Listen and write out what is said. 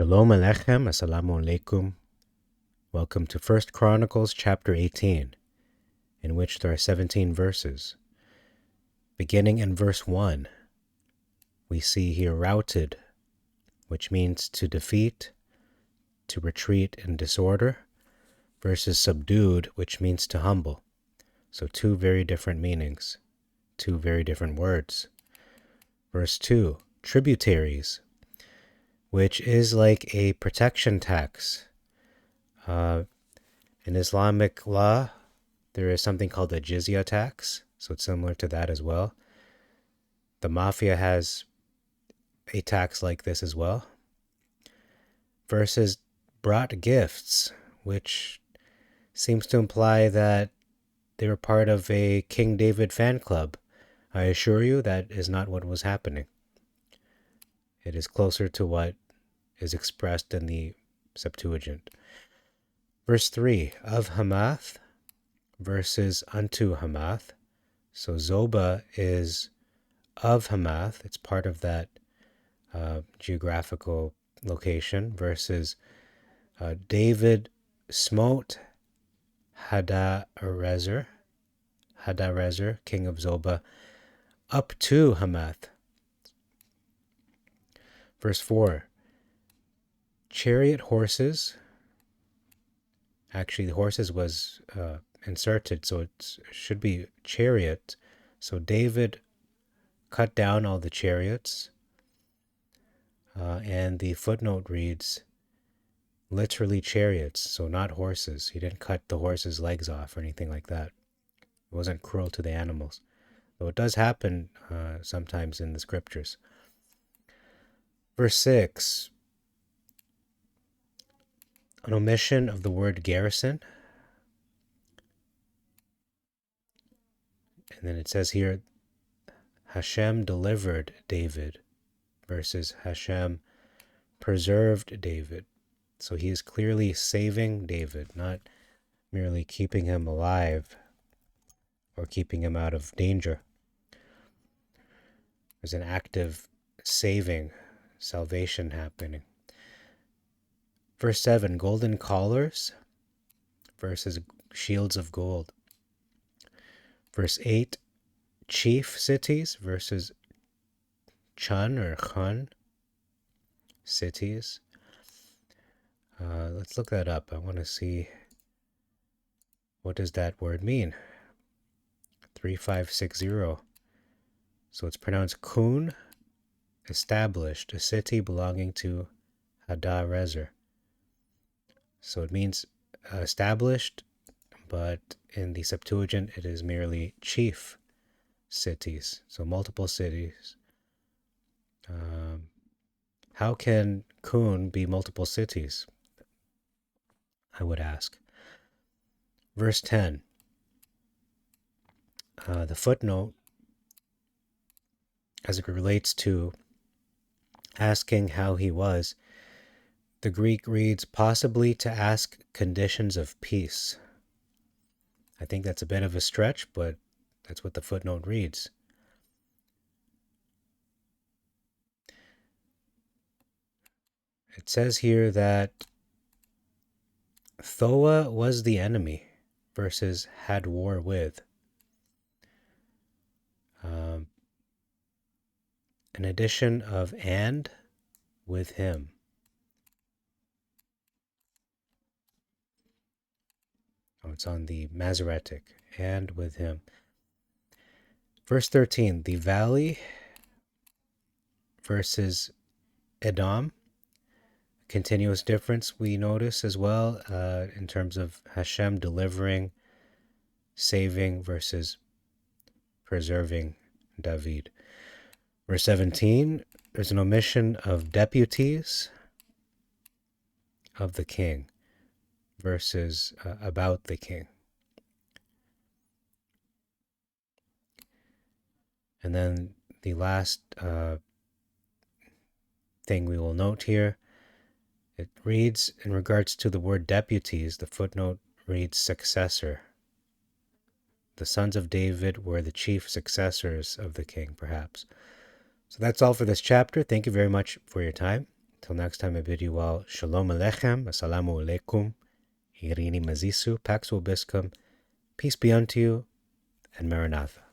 Shalom Aleichem, Assalamu Alaikum. Welcome to 1 Chronicles chapter 18, in which there are 17 verses. Beginning in verse 1, we see here routed, which means to defeat, to retreat in disorder, versus subdued, which means to humble. So two very different meanings, two very different words. Verse 2, tributaries, which is like a protection tax. In Islamic law, there is something called the jizya tax, so it's similar to that as well. The mafia has a tax like this as well. Versus brought gifts, which seems to imply that they were part of a King David fan club. I assure you that is not what was happening. It is closer to what is expressed in the Septuagint. Verse 3, of Hamath versus unto Hamath. So Zobah is of Hamath. It's part of that geographical location. Versus David smote Hadarezer, king of Zobah, up to Hamath. Verse 4, chariot horses. Actually, the horses was inserted, so it should be chariot. So David cut down all the chariots. And the footnote reads, literally chariots, so not horses. He didn't cut the horses' legs off or anything like that. It wasn't cruel to the animals. Though it does happen sometimes in the scriptures. Verse 6, an omission of the word garrison. And then it says here, Hashem delivered David versus Hashem preserved David. So he is clearly saving David, not merely keeping him alive or keeping him out of danger. There's an active saving, salvation happening. Verse 7, golden collars versus shields of gold. Verse 8, chief cities versus chun or chun cities. Let's look that up. I want to see, what does that word mean? 3560. So it's pronounced kun, established, a city belonging to Hadarezer. So it means established, but in the Septuagint it is merely chief cities. So multiple cities. How can kun be multiple cities? I would ask. Verse 10. The footnote, as it relates to asking how he was, the Greek reads, possibly to ask conditions of peace. I think that's a bit of a stretch, but that's what the footnote reads. It says here that Thoa was the enemy versus had war with. An addition of and with him. Oh, it's on the Masoretic, and with him. Verse 13, the valley versus Edom. Continuous difference we notice as well in terms of Hashem delivering, saving versus preserving David. Verse 17, there's an omission of deputies of the king versus about the king. And then the last thing we will note here, it reads, in regards to the word deputies, the footnote reads successor. The sons of David were the chief successors of the king, perhaps. So that's all for this chapter. Thank you very much for your time. Till next time, I bid you all Shalom Aleichem, Assalamu Alaikum, Irini Mazisu, Pax Vobiscum, peace be unto you, and Maranatha.